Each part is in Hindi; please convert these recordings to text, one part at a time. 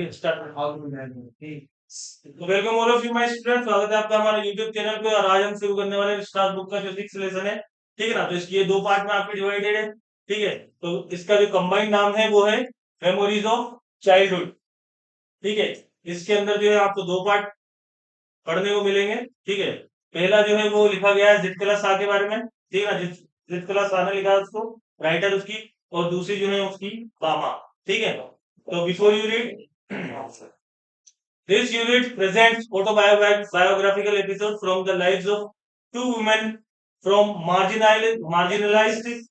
Welcome all of you my student. स्वागत है आपका हमारे यूट्यूब चैनल पे। और आज हम शुरू करने वाले स्टार बुक का जो 6th लेसन है। ठीक है ना। तो इसकी ये दो पार्ट में आपके डिवाइडेड है। ठीक है। तो इसका जो कंबाइंड नाम है वो है मेमोरीज ऑफ चाइल्डहुड। ठीक है। इसके अंदर जो है आपको दो पार्ट पढ़ने को मिलेंगे। ठीक है। पहला जो है वो लिखा गया है जितकला शाह के बारे में। ठीक है ना। जितकला शाह ने लिखा है उसको, राइटर उसकी। और दूसरी जो है उसकी बामा। ठीक है। तो before you read, this unit presents autobiographical episodes from the lives of two women from marginalized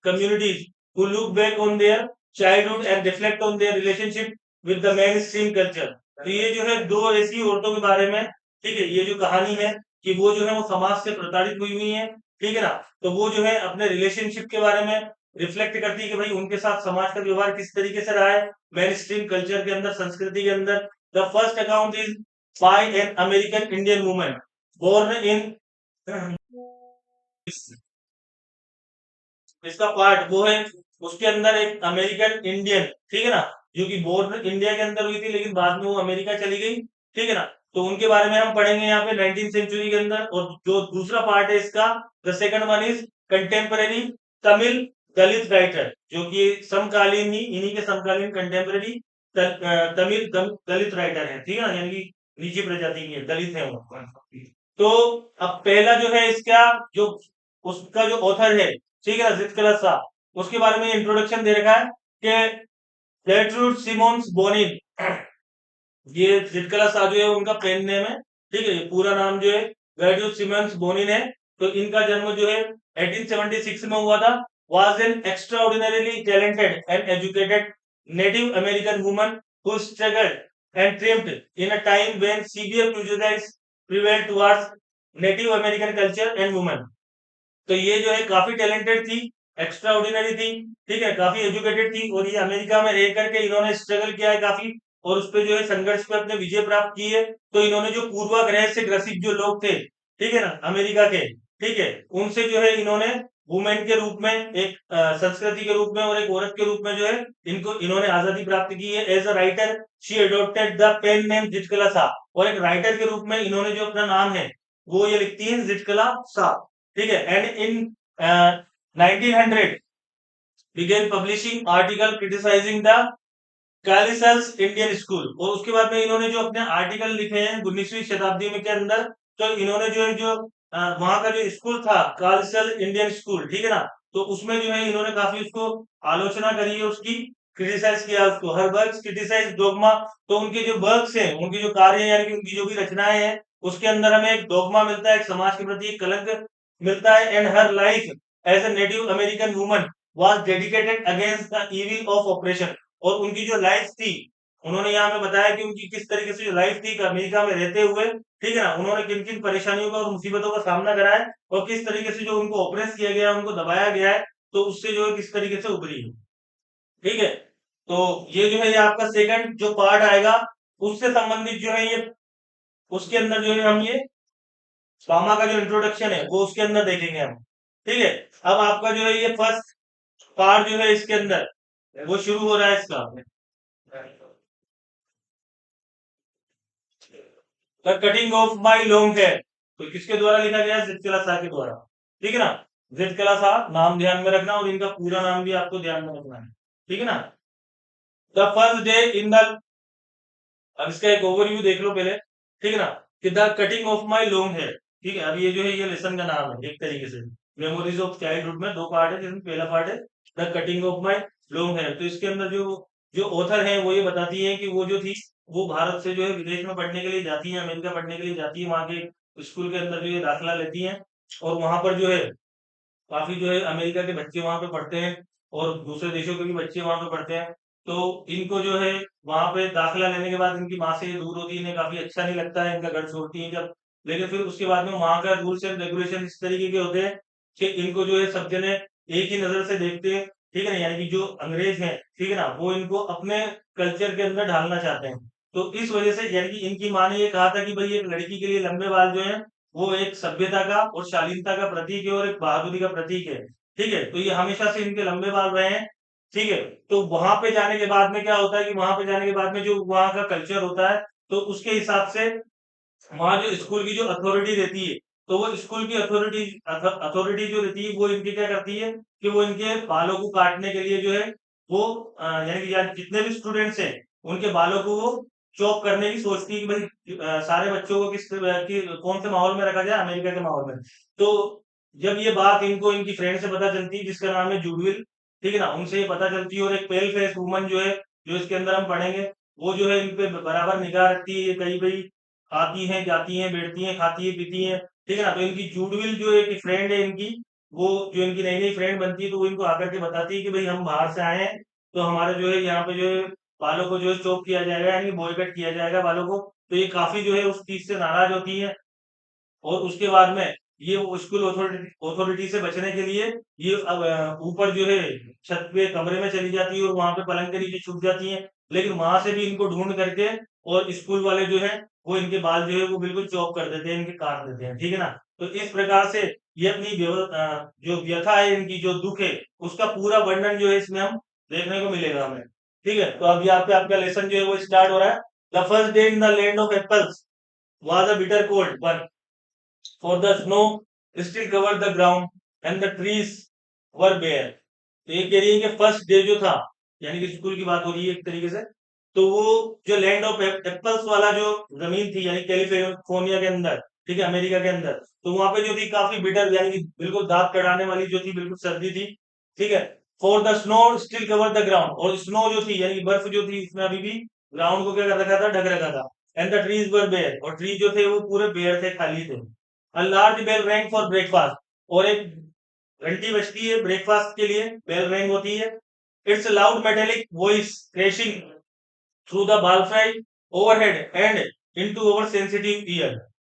communities who look back on their childhood and reflect on their relationship with the mainstream culture. तो ये जो है दो ऐसी औरतों के बारे में, ठीक है, ये जो कहानी है कि वो जो है वो समाज से प्रताड़ित हुई है। ठीक है ना। तो वो जो है अपने रिलेशनशिप के बारे में रिफ्लेक्ट करती है कि भाई उनके साथ समाज का व्यवहार किस तरीके से रहा है मेन स्ट्रीम कल्चर के अंदर, संस्कृति के अंदर। The first account is by an American Indian woman born in इसका पार्ट वो है उसके अंदर एक अमेरिकन इंडियन, ठीक है ना, जो कि बोर्न इंडिया के अंदर हुई थी लेकिन बाद में वो अमेरिका चली गई। ठीक है ना। तो उनके बारे में हम पढ़ेंगे यहाँ पे 19th सेंचुरी के अंदर। और जो दूसरा पार्ट है इसका, the second one is contemporary Tamil Dalit writer, जो कि समकालीन ही इन्हीं के समकालीन कंटेम्पररी तमिल दलित राइटर है। ठीक है ना। यानी कि नीची प्रजाति के दलित है वो। तो अब पहला जो है इसका जो उसका जो ऑथर है, ठीक है ना, जितकला शाह, उसके बारे में इंट्रोडक्शन दे रखा है कि जेट्रूड सिमोन्स बोनिन। ये जितकला शाह जो है उनका पेन नेम है। ठीक है। ये पूरा नाम जो है जेट्रूड सिमोन्स बोनिन है। तो इनका जन्म जो है 1876 में हुआ था। Was an extraordinarily talented and educated native American woman who struggled and trimmed in a time when severe prejudice prevailed towards native American culture and woman. तो ये जो है काफी टैलेंटेड थी, एक्स्ट्रा ऑर्डिनरी थी। ठीक है। काफी एजुकेटेड थी और ये अमेरिका में रह करके इन्होंने स्ट्रगल किया है काफी, और उस पे जो है संघर्ष पे अपने विजय प्राप्त की है। तो इन्होंने जो पूर्वाग्रह से ग्रसित जो लोग थे, ठीक है ना, अमेरिका के, ठीक है, उनसे जो है इन्होंने वुमेन के रूप में एक संस्कृति के रूप में और एक औरत के रूप में जो है इनको इन्होंने आजादी प्राप्त की है। As a writer she adopted the pen name Zitkala Sa. और एक राइटर के रूप में इन्होंने जो अपना नाम है वो ये लिखती है जितकला शाह। ठीक है। And in 1900 began publishing article criticizing the Carlisle's Indian school. और उसके बाद में इन्होंने जो अपने आर्टिकल लिखे हैं 19वीं शताब्दी में के अंदर, तो इन्होंने जो है जो वहां का जो स्कूल था कैलिसल इंडियन स्कूल, ठीक है ना, तो उसमें जो है इन्होंने काफी उसको आलोचना करी है, उसकी क्रिटिसाइज किया उसको। Her work criticise dogma. तो उनके जो वर्क्स हैं, उनके जो कार्य यानी कि उनकी जो भी रचनाएं हैं, उसके अंदर हमें एक डोगमा मिलता है, एक समाज के प्रति एक कलंक मिलता है। And her life as a native American woman was dedicated against the evil of oppression. और उनकी जो लाइफ थी, उन्होंने यहाँ पे बताया कि उनकी किस तरीके से जो लाइफ थी अमेरिका में रहते हुए, ठीक है ना, उन्होंने किन किन परेशानियों का और मुसीबतों का सामना करा है, और किस तरीके से जो उनको ऑपरेस किया गया है, उनको दबाया गया है, तो उससे जो है किस तरीके से उभरी है। ठीक है। तो ये जो है ये आपका सेकंड जो पार्ट आएगा उससे संबंधित जो है ये, उसके अंदर जो है हम ये स्वामा का जो इंट्रोडक्शन है वो उसके अंदर देखेंगे हम। ठीक है। अब आपका जो है ये फर्स्ट पार्ट जो है इसके अंदर वो शुरू हो रहा है इसका, the cutting of my long hair. तो किसके द्वारा लिखा गया है? जितकला शाह के द्वारा। ठीक है ना। जितकला शाह नाम ध्यान में रखना, और इनका पूरा नाम भी आपको ध्यान में रखना है। ठीक है ना। The first day in the, अब इसका एक ओवरव्यू देख लो पहले। ठीक है ना, कि the cutting of my long hair. ठीक है। अब ये जो है ये लेसन का नाम है एक तरीके से। मेमोरीज ऑफ चाइल्डहुड में दो पार्ट है, जिसमें पहला पार्ट है the cutting of my long hair. तो इसके अंदर जो जो ऑथर है वो ये बताती है कि वो जो थी वो भारत से जो है विदेश में पढ़ने के लिए जाती है, अमेरिका पढ़ने के लिए जाती है, वहां के स्कूल के अंदर जो है दाखिला लेती है। और वहां पर जो है काफी जो है अमेरिका के बच्चे वहां पे पढ़ते हैं, और दूसरे देशों के भी बच्चे वहां पे पढ़ते हैं। तो इनको जो है वहां पे दाखिला लेने के बाद इनकी माँ से दूर होती है, इन्हें काफी अच्छा नहीं लगता है, इनका घर छोड़ती है जब। लेकिन फिर उसके बाद में वहां का रूल्स एंड रेगुलेशन इस तरीके के होते हैं कि इनको जो है सब जने एक ही नजर से देखते हैं। ठीक है ना। यानी कि जो अंग्रेज हैं, ठीक है ना, वो इनको अपने कल्चर के अंदर ढालना चाहते हैं। तो इस वजह से यानी कि इनकी माँ ने ये कहा था कि भाई एक लड़की के लिए लंबे बाल जो है वो एक सभ्यता का और शालीनता का प्रतीक है और एक बहादुरी का प्रतीक है। ठीक है। तो ये हमेशा से इनके लंबे बाल रहे हैं। ठीक है। तो वहां पे जाने के बाद में क्या होता है कि वहां पे जाने के बाद में जो वहां का कल्चर होता है, तो उसके हिसाब से वहां जो स्कूल की जो अथॉरिटी रहती है, तो वो स्कूल की अथॉरिटी जो रहती है, वो इनके क्या करती है कि वो इनके बालों को काटने के लिए जो है वो यानी कि जितने भी स्टूडेंट्स हैं उनके बालों को वो चॉप करने की सोचती है कि भाई सारे बच्चों को कौन से माहौल में रखा जाए, अमेरिका के माहौल में। तो जब ये बात इनको इनकी फ्रेंड से पता चलती है जिसका नाम है जूडविल, ठीक है ना, उनसे ये पता चलती है, और एक पेल फेस वुमन जो है, जो इसके अंदर हम पढ़ेंगे, वो जो है इन पे बराबर निगाह रखती है, ये कहीं भाई आती हैं, जाती हैं, बैठती हैं, खाती हैं, पीती हैं, ठीक है ना। तो इनकी जूडविल जो एक फ्रेंड है इनकी, वो जो इनकी नई नई फ्रेंड बनती है, तो वो इनको आकर के बताती है कि भाई हम बाहर से आए हैं, तो हमारे जो है यहाँ पे जो है बालों को जो है चॉप किया जाएगा, यानी बॉय कट किया जाएगा बालों को। तो ये काफी जो है उस चीज से नाराज होती है, और उसके बाद में ये वो स्कूल अथॉरिटी से बचने के लिए ये अब ऊपर जो है छत पे कमरे में चली जाती है, और वहां पे पलंग के नीचे छुप जाती है। लेकिन वहां से भी इनको ढूंढ करके और स्कूल वाले जो है वो इनके बाल जो है वो बिल्कुल चॉप कर देते हैं, इनके काट देते हैं, ठीक है ना। तो इस प्रकार से ये अपनी जो व्यथा है, इनकी जो दुख है, उसका पूरा वर्णन जो है इसमें हम देखने को मिलेगा हमें। ठीक है, तो अब यहाँ पे आपका लेसन जो है वो स्टार्ट हो रहा है। The first day in the land of apples was a bitter cold, but for the snow still covered the ground and the trees were bare। तो ये कह रही है कि फर्स्ट डे जो था, यानी कि स्कूल की बात हो रही है एक तरीके से, तो वो जो लैंड ऑफ एप्पल्स वाला जो जमीन थी, यानी कैलिफोर्निया के अंदर, ठीक है, अमेरिका के अंदर, तो वहां पे जो थी काफी बिटर, यानी कि बिल्कुल दांत कड़ाने वाली जो थी, बिल्कुल सर्दी थी, ठीक है। For the snow still cover the ground, और स्नो जो थी यानी कि बर्फ जो थी इसमें अभी भी ग्राउंड को क्या कर रखा था, ढक रखा था। And the trees were bare, और ट्री जो थे वो पूरे बेयर थे, खाली थे। A large bell rang for breakfast, और एक घंटी बजती है ब्रेकफास्ट के लिए, बेल रैंग होती है। Its loud metallic voice crashing through the belfry overhead and into our sensitive ear.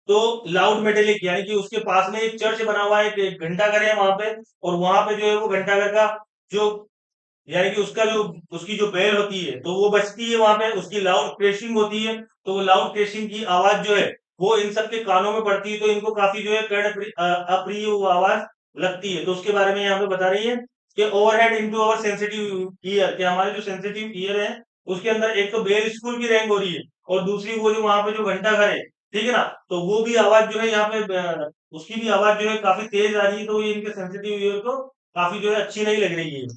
तो लाउड मेटेलिक यानी कि उसके पास में एक चर्च बना हुआ है, एक घंटाघर है वहां पे, और वहां पे जो है वो घंटाघर का जो यानी कि उसका जो उसकी जो बेल होती है, तो वो बजती है वहां पे, उसकी लाउड क्रैशिंग होती है। तो वो लाउड क्रैशिंग की आवाज जो है वो इन सबके कानों में पड़ती है, तो इनको काफी जो है अप्रिय वो आवाज लगती है। तो उसके बारे में यहाँ पे बता रही है कि overhead into our sensitive year, कि हमारे जो सेंसिटिव ईयर है उसके अंदर एक तो बेल स्कूल की रैंक हो रही है, और दूसरी वो जो वहां पे जो घंटा घर है, ठीक है ना, तो वो भी आवाज जो है यहाँ पे उसकी भी आवाज जो है काफी तेज आ रही है, तो ये इनके सेंसिटिव ईयर को काफी जो है अच्छी नहीं लग रही है।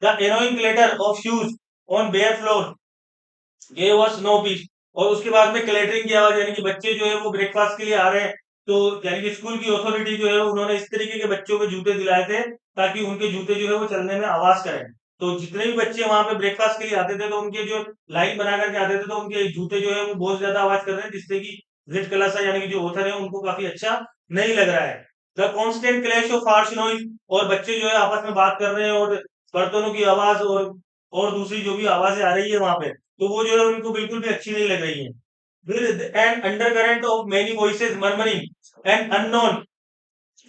The annoying clatter of shoes on bare floor gave us no peace। और उसके बाद में क्लेटरिंग की आवाज, यानी कि बच्चे जो है वो ब्रेकफास्ट के लिए आ रहे हैं, तो यानी कि स्कूल की अथॉरिटी जो है उन्होंने इस तरीके के बच्चों को जूते दिलाए थे ताकि उनके जूते जो है वो चलने में आवाज करें। तो जितने भी बच्चे वहां पे ब्रेकफास्ट के लिए आते थे, तो उनके जो लाइन बना करके आते थे, तो उनके जूते जो है वो बहुत ज्यादा आवाज कर रहे हैं, जिससे कि जेड क्लासा यानी कि जो ऑथर है उनको काफी अच्छा नहीं लग रहा है। The constant clash of harsh noise, और बच्चे जो है आपस में बात कर रहे हैं, और बर्तनों की आवाज और दूसरी जो भी आवाजें आ रही है वहां पे, तो वो जो है उनको बिल्कुल भी अच्छी नहीं लग रही है। With an undercurrent of many voices murmuring an unknown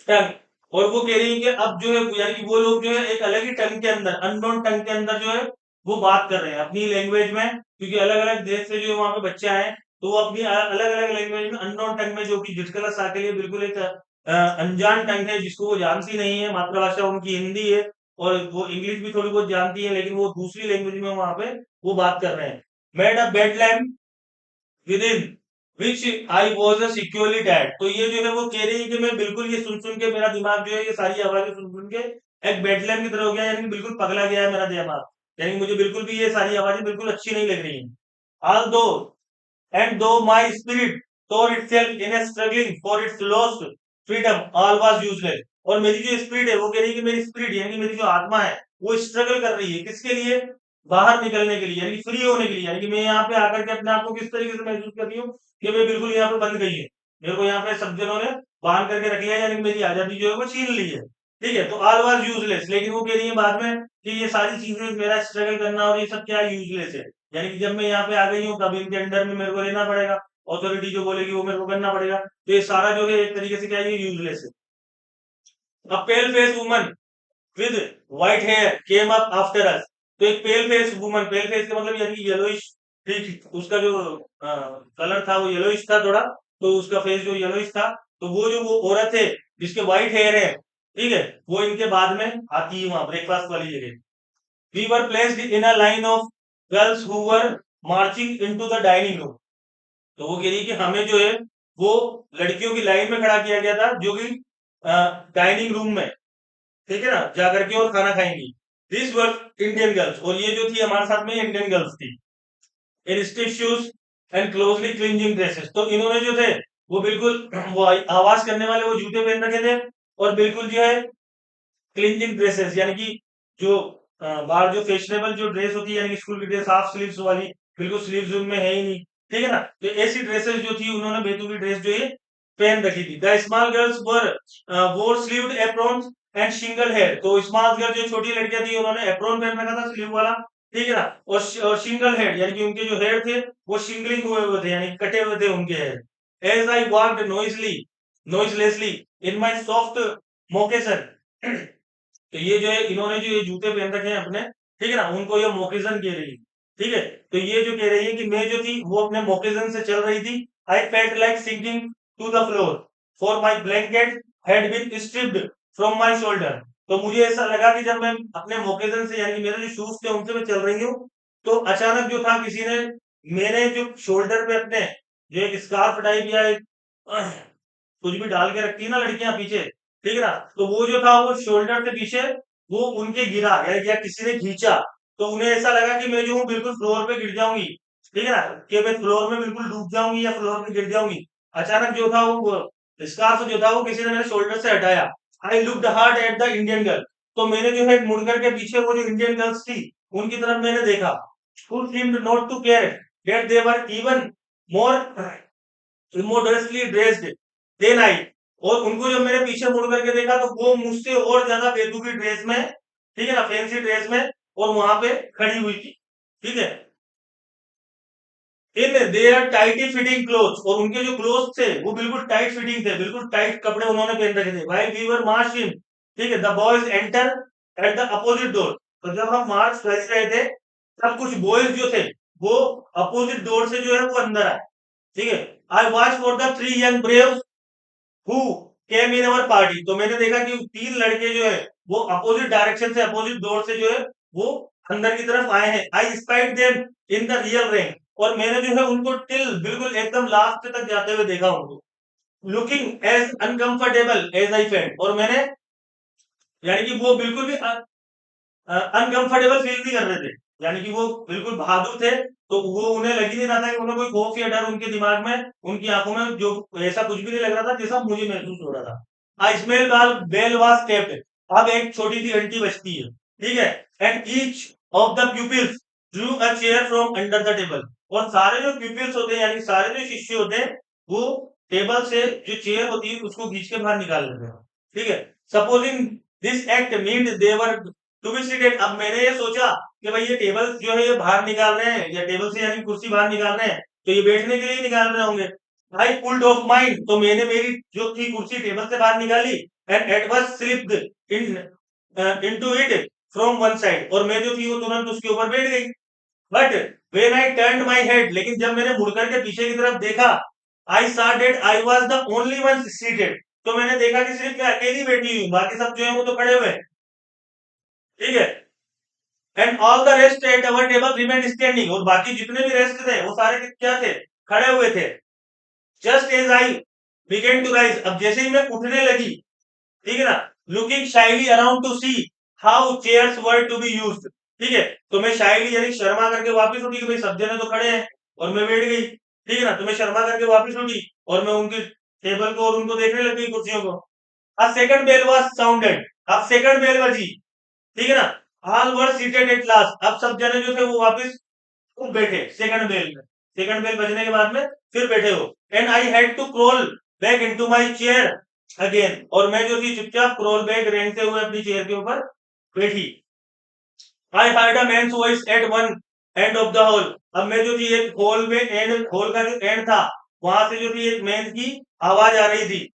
टंग, और वो कह रही है कि अब जो है यानी कि वो लोग जो है एक अलग ही टंग के अंदर, अननोन टंग के अंदर जो है वो बात कर रहे हैं अपनी लैंग्वेज में, क्योंकि अलग अलग देश से जो वहां पे बच्चे आए हैं, तो वो अपनी अलग अलग लैंग्वेज में अननोन टंग में, जो कि जिसकला सा के लिए बिल्कुल एक अनजान टंग है, जिसको वो जानती नहीं है, मातृभाषा उनकी हिंदी है, और वो इंग्लिश भी थोड़ी बहुत जानती है, लेकिन वो दूसरी लैंग्वेज में वहां पे वो बात कर रहे हैं। Made a bed lamp within which I was securely dead. तो ये जो है वो कह रही है कि मैं बिल्कुल ये सुन सुन के मेरा दिमाग जो है ये सारी आवाजें सुन सुन के एक बेडलैम की तरह हो गया, यानी कि बिल्कुल पगला गया है मेरा दिमाग, यानी कि मुझे बिल्कुल भी ये सारी आवाजें बिल्कुल अच्छी नहीं लग रही है। ऑल दो एंड दो my spirit tore itself in a struggling for its lost freedom, all was useless। और मेरी जो स्पिरिट है वो कह रही है कि मेरी स्पिरिट यानी कि मेरी जो आत्मा है वो स्ट्रगल कर रही है, किसके लिए, बाहर निकलने के लिए, यानी कि फ्री होने के लिए, यानी कि मैं यहाँ पे आकर के अपने आप को किस तरीके से महसूस कर रही हूँ कि मैं बिल्कुल यहाँ पे बंद गई है, मेरे को यहाँ पे सब जनों ने बांध करके रख लिया है, यानी कि मेरी आजादी जो है वो छीन ली है। ठीक है, तो ऑल वाज यूजलेस, लेकिन वो कह रही है बाद में कि ये सारी चीजें, मेरा स्ट्रगल करना और ये सब क्या यूजलेस है, यानी कि जब मैं यहाँ पे आ गई हूँ तब इनके अंडर में मेरे को रहना पड़ेगा, ऑथोरिटी जो बोलेगी वो मेरे को करना पड़ेगा, तो ये सारा जो है एक तरीके से क्या है, ये यूजलेस है। A pale face woman with white hair came up after us. तो एक pale face woman, pale face का मतलब यानी कि येलोइश, ठीक, उसका जो कलर था वो येलोइश था थोड़ा, तो उसका फेस जो येलोइश था, तो वो जो वो औरत है जिसके व्हाइट हेयर है, ठीक है, वो इनके बाद में आती है वहां ब्रेकफास्ट वाली जगह। We were placed in a line of girls who were marching into the dining room. तो वो कह रही है कि हमें जो है वो लड़कियों की लाइन में खड़ा किया गया था, जो कि डाइनिंग रूम में, ठीक है ना, जाकर के और खाना खाएंगी। दिस वर इंडियन गर्ल्स, और ये जो थी हमारे साथ में इंडियन गर्ल्स थी। In stiff shoes and closely clinging dresses, तो इन्होंने जो थे वो बिल्कुल वो आवाज करने वाले वो जूते पहन रखे थे, और बिल्कुल जो है क्लिंजिंग ड्रेसेस, यानी कि जो बाहर जो फैशनेबल जो ड्रेस होती है, यानी कि स्कूल की ड्रेस हाफ स्लीव्स वाली, बिल्कुल स्लीव्स उनमें है ही नहीं, ठीक है ना। तो ऐसी ड्रेसेस जो थी उन्होंने बेतुकी ड्रेस जो है पहन रखी थी। The small girls were wore sleeved aprons and single hair, तो स्मॉल गर्ल जो छोटी लड़कियां थी उन्होंने एप्रॉन पहन रखा था स्लीव वाला, ठीक है ना, और सिंगल हेयर, यानी कि उनके जो हेयर थे वो सिंगलिंग हुए हुए थे, यानी कटे हुए थे उनके hair. As I walked noiselessly in my soft moccasin, तो ये जो है इन्होंने जो ये जूते पहन रखे हैं अपने, ठीक है ना, उनको ये मोकेजन कह रही है, ठीक है। तो ये जो कह रही है कि मैं जो थी वो अपने मोकेजन से चल रही थी। I felt like sinking to the floor, for my blanket had been stripped from my shoulder. तो मुझे ऐसा लगा कि जब मैं अपने मोकेजन से, यानी कि मेरे जो शूज थे उनसे मैं चल रही हूँ, तो अचानक जो था किसी ने मेरे जो शोल्डर पे अपने जो एक स्कार्फ टाइप या एक कुछ भी डाल के रखती है ना लड़कियां पीछे, ठीक है ना, तो वो जो था वो शोल्डर के पीछे वो उनके गिरा, या किसी ने खींचा, तो उन्हें ऐसा लगा कि मैं जो हूँ बिल्कुल फ्लोर पे गिर जाऊंगी, ठीक है ना, कि मैं फ्लोर में बिल्कुल डूब जाऊंगी या फ्लोर पे गिर जाऊंगी। अचानक जो था वो स्कार्फ जो था वो किसी ने मेरे शोल्डर से हटाया। I looked hard at the Indian girl, तो मैंने जो है मुड़ करके पीछे वो जो इंडियन गर्ल्स थी उनकी तरफ मैंने देखा। who seemed not to care that they were even more immoderately dressed than I, और उनको जब मैंने पीछे मुड़ करके देखा तो वो मुझसे और ज्यादा बेतुकी ड्रेस में, ठीक है ना, फैंसी ड्रेस में, और वहां पे खड़ी हुई थी, ठीक है। In their tightly fitting clothes, और उनके जो क्लोथ्स थे वो बिल्कुल टाइट फिटिंग थे, बिल्कुल टाइट कपड़े उन्होंने पहन रखे थे। व्हाइल वी वर मार्चिंग, ठीक है, the boys enter at the opposite door, तो जब हम मार्च कर रहे थे तब कुछ बॉयज जो थे वो अपोजिट डोर से जो है वो अंदर आए, ठीक है। I watch for the three young brave who came in our party, तो मैंने देखा कि तीन लड़के जो है वो अपोजिट डायरेक्शन से, अपोजिट डोर से जो है वो अंदर की तरफ आए हैं। I spied them in the real rank, और मैंने जो है उनको टिल बिल्कुल एकदम लास्ट तक जाते हुए देखा उनको। Looking as uncomfortable as I felt, और मैंने, यानी कि वो बिल्कुल भी अनकंफर्टेबल फील नहीं कर रहे थे, यानी कि वो बिल्कुल बहादुर थे, तो वो उन्हें लग ही नहीं रहा था कि उन्हें कोई खौफ या डर उनके दिमाग में, उनकी आंखों में जो ऐसा कुछ भी नहीं लग रहा था जैसा मुझे महसूस हो रहा था। A small bell was kept, अब एक छोटी सी घंटी बजती है, ठीक है। And each of the pupils drew a chair from under the table, और सारे जो प्यूपिल्स होते हैं, यानी सारे जो शिष्य होते हैं, वो टेबल से जो चेयर होती है उसको खींच के बाहर निकाल लेते हैं, ठीक है। Supposing this act meant they were to be seated, अब मैंने ये सोचा कि भाई ये टेबल जो है ये बाहर निकाल रहे हैं, या टेबल से यानी कुर्सी बाहर निकाल रहे हैं, तो ये बैठने के लिए निकाल रहे होंगे। आई पुल्ड ऑफ माइन, तो मैंने मेरी जो थी कुर्सी टेबल से बाहर निकाली, and at was slipped in into it from one side, और मैं जो थी वो तुरंत उसके ऊपर बैठ गई। But when I turned my head, लेकिन जब मैंने मुड़कर के पीछे की तरफ देखा, I saw that I was the only one seated, तो मैंने देखा कि सिर्फ मैं अकेली बैठी हुई हूँ, बाकी सब जो है वो तो खड़े हुए हैं, ठीक है। And all the rest at our table remain standing, और बाकी जितने भी रेस्ट थे वो सारे क्या थे, खड़े हुए थे। Just as I began to rise, अब जैसे ही मैं उठने लगी, ठीक है ना, looking shyly around to see how chairs were to be used, ठीक है, तो मैं शाइली यानी शर्मा करके वापस उठी कि भाई सब जने तो खड़े हैं और मैं बैठ गई, ठीक है ना, तो मैं शर्मा करके वापस उठी और मैं उनकी टेबल को और उनको देखने लग गई, कुर्सियों को। अब सेकंड बेल वाज साउंडेड, अब सेकंड बेल बजी, ठीक है ना। All were seated at last, अब सब जने जो थे वो वापस खूब बैठे सेकंड बेल में, सेकंड बेल बजने के बाद में फिर बैठे हो। And I had to crawl back into my chair again, और मैं जो थी चुपचाप क्रॉल बैक रेंगते हुए अपनी चेयर के ऊपर बैठी। I heard a man's voice at one end of the hall, अब मैं जो थी एक हॉल में एंड, हॉल का जो एंड था वहां से जो थी एक मैन की आवाज आ रही थी।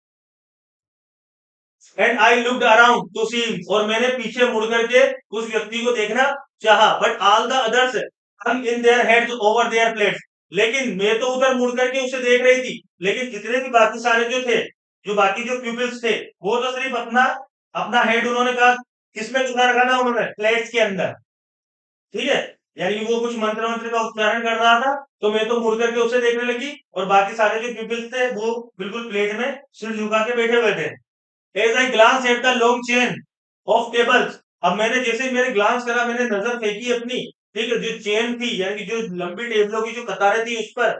And I looked around to see, और मैंने पीछे मुड़ करके उस व्यक्ति को देखना चाहा, but all the others hung in their heads over their plates, लेकिन मैं तो उधर मुड़ करके उसे देख रही थी, लेकिन जितने भी बाकी सारे जो थे, जो बाकी जो पीपल्स थे, वो तो सिर्फ अपना अपना हेड उन्होंने कहा किसमें घुसा रखा था, उन्होंने प्लेट्स के अंदर, ठीक है, यानी कि वो कुछ मंत्र मंत्र का उच्चारण कर रहा था, तो मैं तो मुड़ करके उसे देखने लगी, और बाकी सारे जो पीपल्स थे वो बिल्कुल प्लेट में सिर झुका के बैठे हुए थे। As I glance at the long chain of tables, अब मैंने जैसे ही मेरे ग्लांस करा, मैंने नजर फेंकी अपनी, ठीक है, जो चेन थी यानी कि जो लंबी टेबलों की जो कतारें थी उस पर,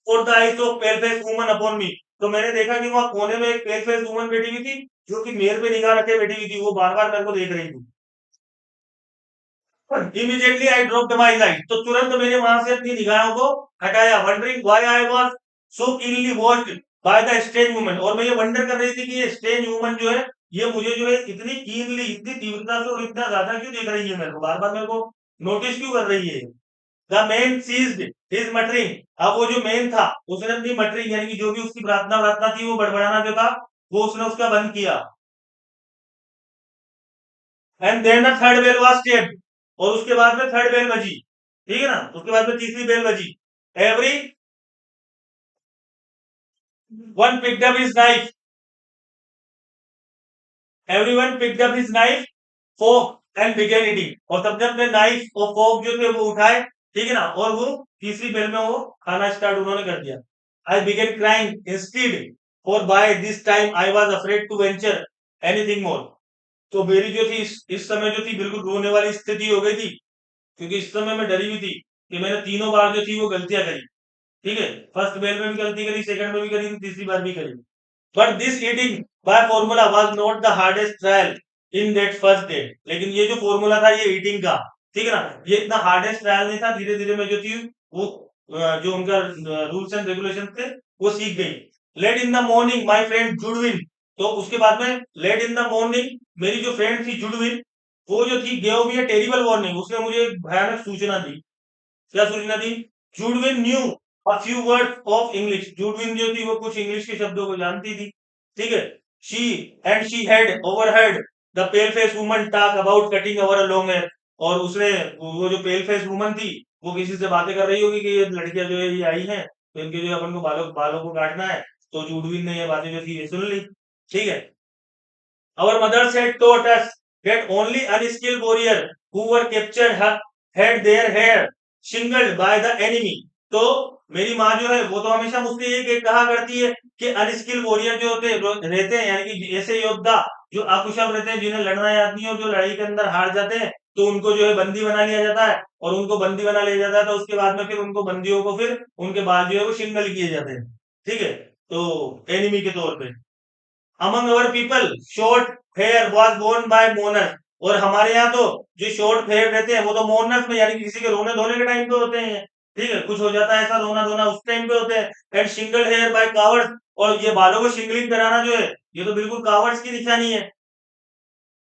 और the eyes of pail face woman upon मी, तो मैंने देखा कि वहां कोने में एक पेल फेस वुमन बैठी हुई थी, जो कि मेरे पे निगाह रखे बैठी हुई थी, वो बार बार मेरे को देख रही थी। Immediately I dropped my light, तो तुरंत मैंने वहां से अपनी निगाहों को हटाया, wondering why I was so keenly watched by the strange woman, और मैं ये वंडर कर रही थी कि ये स्ट्रेंज वुमन जो है, ये मुझे जो है इतनी कीनली, इतनी तीव्रता से और इतना ज्यादा क्यों देख रही है, मेरे को बार बार मेरे को नोटिस क्यों कर रही है। The man ceased his muttering, अब वो जो मैन था उसने अपनी मटरिंग यानी कि जो भी उसकी प्रार्थना प्रार्थना थी, वो बड़बड़ाना जो था, वो उसने उसका बंद किया। And then the third bell was tapped, और उसके बाद में थर्ड बेल बजी, ठीक है ना, उसके बाद में तीसरी बेल बजी। Every one picked up his knife, everyone picked up his knife fork and began eating, और सबने अपने नाइफ और फोक जो थे वो उठाए, ठीक है ना, और वो तीसरी बेल में वो खाना स्टार्ट उन्होंने कर दिया। I began crying instead, for by this time I was afraid to venture anything more, तो मेरी जो थी इस समय जो थी बिल्कुल रोने वाली स्थिति हो गई थी, क्योंकि इस समय मैं डरी हुई थी कि मैंने तीनों बार जो थी वो गलतियां करी, ठीक है, फर्स्ट बेल में भी गलती करी, सेकंड में भी करी, तीसरी बार भी करी। But this eating by formula was not the hardest trial in that first day, लेकिन ये जो फॉर्मूला था ये ईटिंग का, ठीक है ना, ये इतना हार्डेस्ट ट्रायल नहीं था, धीरे धीरे मैं जो थी वो जो उनका रूल्स एंड रेगुलेशन थे वो सीख गई। Late in the morning my friend Judewin, तो उसके बाद में लेट इन द मॉर्निंग मेरी जो फ्रेंड थी जुडविन, वो जो थी gave me a terrible warning, उसने मुझे एक भयानक सूचना दी। क्या सूचना दी? Judewin knew a few words of English, Judewin जो थी वो कुछ इंग्लिश के शब्दों को जानती थी, ठीक है। She she had overheard the pale face woman talk about cutting our long hair, और उसने वो जो पेल फेस वुमन थी वो किसी से बातें कर रही होगी कि ये लड़कियां जो है ये आई हैं, तो इनके जो है अपन को बालों बालों को काटना है, तो जूडविन ने ये बातें जो थी ये सुन ली, ठीक है। Our mothers had taught us that only unskilled warrior who were captured had their hair shingled by the enemy. तो मेरी माँ जो है वो तो हमेशा मुझसे ये कहा करती है कि अनस्किल वॉरियर जो रहते हैं, यानी कि ऐसे योद्धा जो अकुशल रहते हैं, जिन्हें लड़ना याद नहीं, और जो लड़ाई के अंदर हार जाते हैं, तो उनको जो है बंदी बना लिया जाता है, और उनको बंदी बना लिया जाता है, तो उसके बाद में फिर उनको बंदियों को फिर उनके बाल जो है वो शिंगल किए जाते हैं, ठीक है, तो एनिमी के तौर पे। Among our people short hair was worn by मोनर, और हमारे यहाँ तो जो शॉर्ट हेयर रहते हैं वो तो मोनर्स में, यानी कि किसी के रोने धोने के टाइम पे होते हैं, ठीक है, कुछ हो जाता है ऐसा रोना धोना उस टाइम पे होते हैं। And single hair by cowards, और ये बालों को शिंगलिंग कराना जो है ये तो बिल्कुल कावर्ड्स की निशानी है।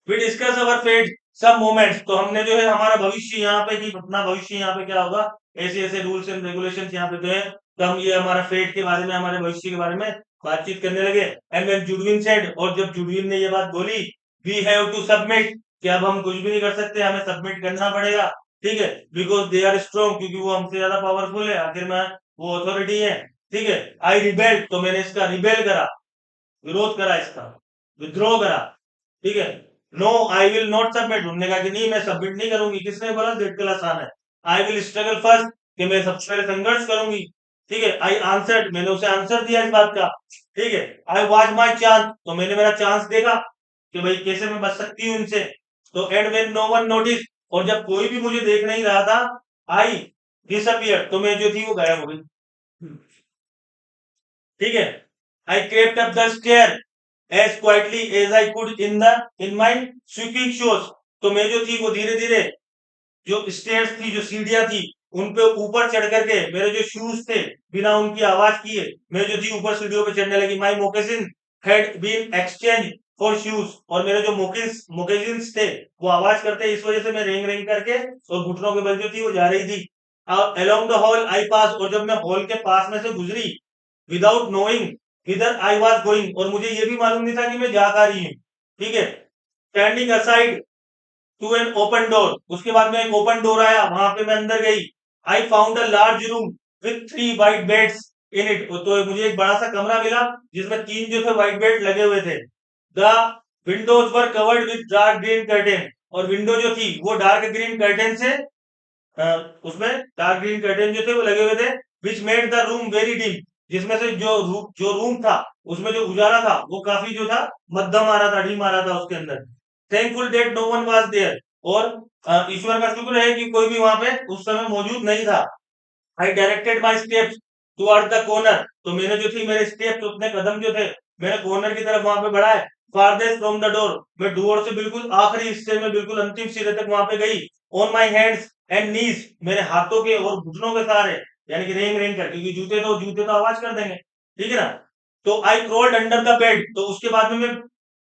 वी डिस्कस अवर फेट सब मोमेंट्स, तो हमने जो है हमारा भविष्य यहाँ पे कि अपना भविष्य यहाँ पे क्या होगा, ऐसे ऐसे रूल्स एंड रेगुलेशन यहाँ पे जो है, तो हम ये हमारा फेट के बारे में, हमारे भविष्य के बारे में बातचीत करने लगे। एंड व्हेन जुडविन सेड, और जब जुडविन ने ये बात बोली, वी हैव टू सबमिट, कि अब हम कुछ भी नहीं कर सकते, हमें सबमिट करना पड़ेगा, ठीक है, बिकॉज दे आर स्ट्रॉन्ग, क्योंकि वो हमसे ज्यादा पावरफुल है, आखिर में वो अथॉरिटी है, ठीक है। आई रिबेल, तो मैंने इसका रिबेल करा, विरोध करा, इसका विद्रोह करा, ठीक है। No I will not submit, उन्होंने कहा कि नहीं मैं सबमिट नहीं करूंगी, किसने बोला? जेड क्लास आसान है। आई विल स्ट्रगल फर्स्ट, कि मैं सबसे पहले संघर्ष करूंगी, ठीक है। आई आंसर्ड, मैंने उसे आंसर दिया इस बात का, ठीक है। आई वॉच माई चांस, तो मैंने मेरा चांस देखा कि भाई कैसे मैं बच सकती हूँ इनसे। तो and when no one notice, और जब कोई भी मुझे देख नहीं रहा था, आई डिसअपियर, तो मैं जो थी वो गायब हो गई, ठीक है। I crept up the stair as quietly as I could in my sweeping shoes, तो मैं जो थी वो धीरे धीरे जो स्टेयर्स थी, जो सीढ़ियां थी, उन पे ऊपर चढ़ करके, मेरे जो शूज थे बिना उनकी आवाज किए मैं जो थी ऊपर सीढ़ियों पे चढ़ने लगी। My moccasin had been exchanged for shoes, और मेरे जो मोकेसिन्स थे वो आवाज करते, इस वजह से मैं रेंग रेंग करके और घुटनों के बल जो थी वो जा रही थी। अलोंग द हॉल आई पास, और जब मैं हॉल के पास में से गुजरी, विदाउट नोइंग किधर आई वॉज गोइंग, और मुझे ये भी मालूम नहीं था कि मैं जा रही हूँ, ठीक है। Standing aside to an open door, उसके बाद में एक ओपन डोर आया, वहां पे मैं अंदर गई। I found a large room with 3 white beds in it, तो मुझे एक बड़ा सा कमरा मिला जिसमें 3 जो थे व्हाइट बेड लगे हुए थे। The Windows were covered with dark green curtain, और विंडो जो थी वो डार्क ग्रीन कर्टेन से उसमें डार्क ग्रीन कर्टेन जो थे वो लगे हुए थे, which made the room very dim, जिसमें से जो रूम था उसमें जो उजाला था वो काफी जो था मध्यम आ रहा था, डिम आ रहा था उसके अंदर। Thankful that no one was there, और ईश्वर का शुक्र है कि कोई भी वहां पे उस समय मौजूद नहीं था। I directed my steps toward the corner, तो मैंने जो थी मेरे स्टेप्स अपने कदम जो थे मैंने कॉर्नर की तरफ वहां पे बढ़ाए। फारदेस्ट फ्रॉम द डोर, मैं डोर से बिल्कुल आखिरी हिस्से में बिल्कुल अंतिम सिरे तक वहां पे गई। ऑन माई हैंड्स एंड नीज, मेरे हाथों के और घुटनों के सहारे, यानी कि रेंग रेंग कर, क्योंकि जूते तो आवाज कर देंगे, ठीक है ना। तो आई क्रोल्ड अंडर द बेड, तो उसके बाद में मैं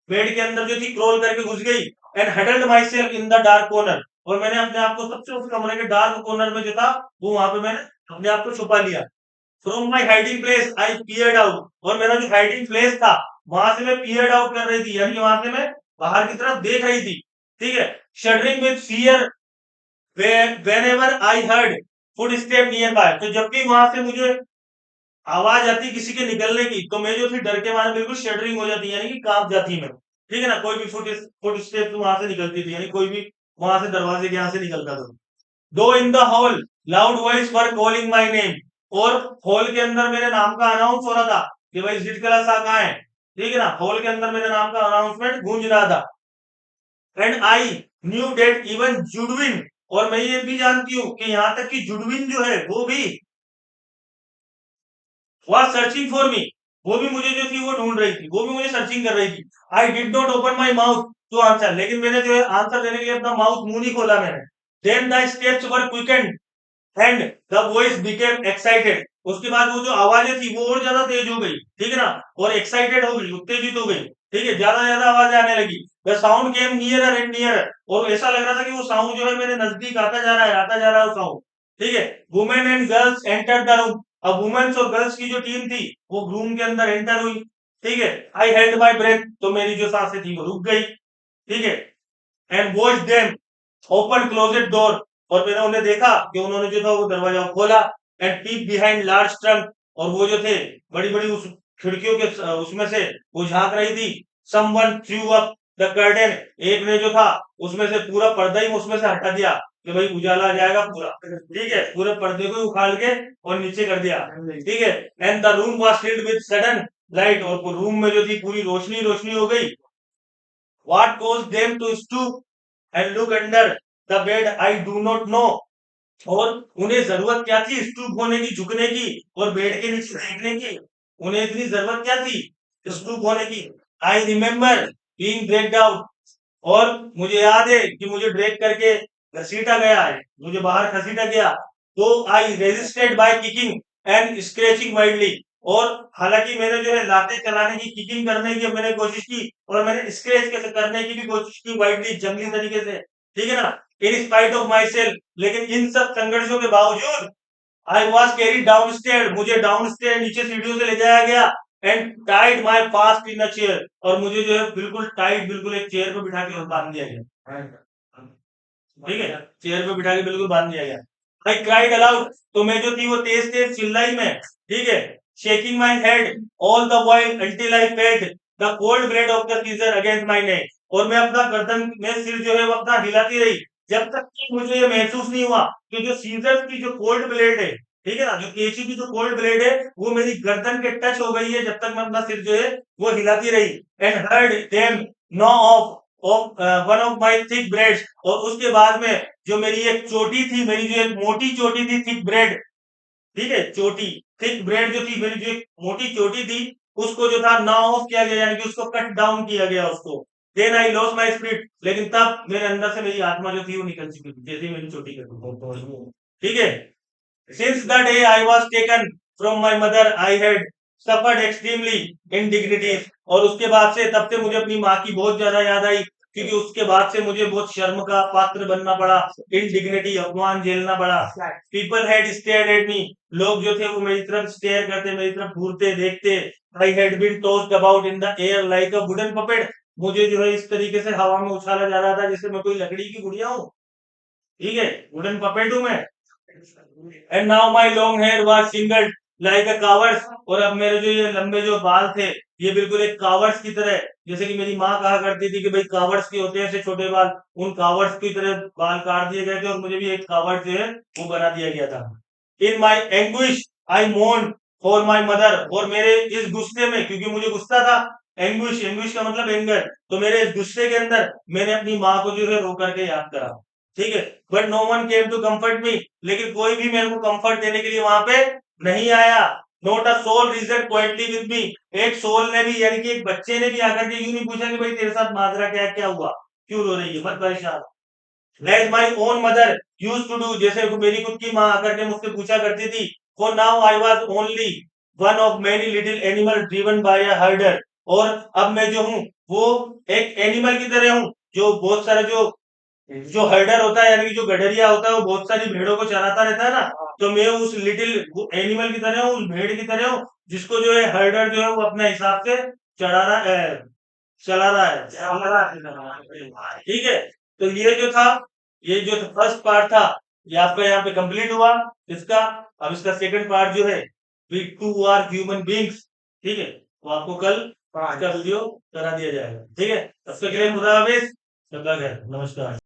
बेड के अंदर जो थी क्रोल करके घुस गई। And huddled my self in the dark corner, और मैंने अपने आप को सबसे उस कमरे के डार्क कॉर्नर में जो था वो वहां पे मैंने अपने आप को छुपा लिया। From my hiding place I peered out, और मेरा जो हाइडिंग प्लेस था वहां से मैं पियर्ड आउट कर रही थी, यानी वहां से मैं बाहर की तरफ देख रही थी, ठीक है। Shuddering with fear whenever I heard footstep nearby, तो जब भी वहां से मुझे आवाज आती किसी के निकलने की, तो मैं जो थी डर के मारे बिल्कुल शडरिंग हो जाती, यानी कि कांप जाती मैं, ठीक है ना। कोई भी फुट स्टेप वहां से निकलती थी, यानी कोई भी वहां से दरवाजे के यहाँ से निकलता था। दो in the hall loud voice for calling my name, और हॉल के अंदर मेरे नाम का अनाउंस हो रहा था कि भाई जितकला सा कहाँ है, ठीक है ना। हॉल के अंदर मेरे नाम का अनाउंसमेंट गूंज रहा था। And I knew that even Judewin, और मैं ये भी जानती हूँ कि यहाँ तक कि जुडविन जो है वो भी was सर्चिंग फॉर मी, वो भी मुझे जो थी वो ढूंढ रही थी, वो भी मुझे सर्चिंग कर रही थी। I did not open my mouth to answer, लेकिन मैंने जो है आंसर देने के लिए अपना माउथ मुंह नहीं खोला मैंने। Then the steps were quickened and the voice became excited, उसके बाद वो जो आवाजें थी वो और ज्यादा तेज हो गई, ठीक है ना, और एक्साइटेड हो गई, उत्तेजित हो गई, ठीक है, ज्यादा ज्यादा आवाजें आने लगी। The sound came nearer and nearer, और ऐसा लग रहा था कि वो साउंड जो है मेरे नजदीक आता जा रहा है, आता जा रहा है वो साउंड, ठीक है। Women and girls enter the room, अब वुमेन्स और गर्ल्स की जो टीम थी वो रूम के अंदर एंटर हुई, ठीक है। आई हेल्ड माई ब्रेथ, तो मेरी जो सांसें थी वो रुक गई, ठीक है। And watch them open closet door, और मैंने उन्हें देखा कि उन्होंने जो था वो दरवाजा खोला। And peep behind large trunk, और वो जो थे बड़ी बड़ी उस खिड़कियों के उसमें से वो झांक रही थी। Someone through up the curtain, एक ने जो था उसमें से पूरा पर्दा ही उसमें से हटा दिया कि भाई उजाला आ जाएगा पूरा, ठीक है, पूरे पर्दे को उखाड़ के और नीचे कर दिया, ठीक है। And the room was filled with sudden light, और रूम में जो थी पूरी रोशनी रोशनी हो गई। What caused them to stoop and look under the bed I do not know, और उन्हें जरूरत क्या थी स्टूप होने की, झुकने की और बेड के नीचे देखने की, उन्हें इतनी जरूरत क्या थी स्टूप होने की। I remember being dragged out, और मुझे याद है कि मुझे ड्रैग करके घसीटा गया है, मुझे बाहर घसीटा गया। तो I resisted by kicking and scratching widely, और हालांकि मैंने जो है लाते चलाने की, किकिंग करने की मैंने कोशिश की, और मैंने स्क्रैच करने की भी कोशिश की वाइडली, जंगली तरीके से, ठीक है ना। In spite of my self, लेकिन इन सब संघर्षों के बावजूद I was carry down stair, मुझे डाउन स्टेयर नीचे सीढ़ियों से ले जाया गया। And tied my fast in a chair, और मुझे जो है बिल्कुल टाइट, बिल्कुल एक चेयर पे बिठा के बांध दिया गया, ठीक है, चेयर पे बिठा के बिल्कुल बांध दिया गया। आई क्राइड अलाउड, तो मैं जो थी वो तेज तेज चिल्लाई मैं, ठीक है। Shaking my head all the while until I felt the cold blade of the scissor against my neck, और मैं अपना गर्दन में सिर जो है वो अपना हिलाती रही जब तक कि मुझे ये महसूस नहीं हुआ कि जो सीजर की जो कोल्ड ब्लेड है, ठीक है ना, जो केची की जो कोल्ड ब्लेड है वो मेरी गर्दन के टच हो गई है, जब तक मैं अपना सिर जो है वो हिलाती रही। And heard them gnaw off one of my thick braids, और उसके बाद में जो मेरी एक चोटी थी, मेरी जो एक मोटी चोटी थी, थिक ब्रेड, ठीक है, चोटी, थिक ब्रेड जो थी, मेरी जो एक मोटी चोटी थी उसको जो था ना ऑफ किया गया, यानी कि उसको कट डाउन किया गया उसको। Then I lost my spirit, लेकिन तब मेरे अंदर से मेरी आत्मा जो थी वो निकल चुकी थी, जैसे ही मेरी चोटी कटी, ठीक है। Since the day I was taken from my mother, I had suffered extremely indignities, और उसके बाद से तब से मुझे अपनी माँ की बहुत ज्यादा याद आई, क्योंकि उसके बाद से मुझे बहुत शर्म का पात्र बनना पड़ा, इनडिग्निटी, अपमान झेलना पड़ा। People had stared at me, लोग जो थे वो मेरी तरफ स्टेयर करते, मेरी तरफ घूरते देखते। I had been tossed about in the air like a wooden puppet, मुझे जो है इस तरीके से हवा में उछाला जा रहा था जैसे मैं कोई लकड़ी की गुड़िया हूँ, ठीक है, वुडन पपेट हूं मैं। And now my long hair was shingled, like a coward's. और अब मेरे जो ये लंबे जो बाल थे, ये बिल्कुल एक कावर्ड्स की तरह, जैसे कि मेरी माँ कहा करती थी कि भाई कावर्ड्स के होते हैं ऐसे छोटे बाल, उन कावर्ड्स की तरह बाल काट दिए गए थे और मुझे भी एक कावर्ड जो है वो बना दिया गया था। In my anguish I mourn for my mother. और मेरे इस गुस्से में, क्योंकि मुझे गुस्सा था, एंग्विश, एंग्विश का मतलब एंगर, तो मेरे इस गुस्से के अंदर मैंने अपनी माँ को जो है रो करके याद करा। ठीक है। But no one came to comfort me. लेकिन कोई भी मेरे को कंफर्ट देने के लिए वहां पे नहीं आया। Not a soul reason quietly with me. एक सोल ने भी, यानी कि एक बच्चे ने भी आकर के यूं नहीं पूछा कि भाई तेरे साथ माजरा क्या क्या हुआ, क्यों रो रही है, मत परेशान। As my own mother used to do, जैसे मेरी खुद की माँ आकर के मुझसे पूछा करती थी। For now I was only one of many little animals driven by a herder। और अब मैं जो हूँ वो एक एनिमल की तरह हूँ, जो बहुत सारे जो हर्डर होता है, यानी कि जो गडरिया होता है, वो बहुत सारी भेड़ों को चराता रहता है ना। तो मैं उस लिटिल एनिमल की तरह हूँ, उस भेड़ की तरह हूँ, जिसको जो है हर्डर जो है वो अपने हिसाब से चढ़ा रहा है, चला रहा है। ठीक है। तो ये जो था, ये जो फर्स्ट पार्ट था, ये आपका यहाँ पे कंप्लीट हुआ इसका। अब इसका सेकंड पार्ट जो है, we too are human beings, ठीक है, वो आपको कल इसका वीडियो करा दिया जाएगा। ठीक है, तब तक के लिए खुदा हाफिज, नमस्कार।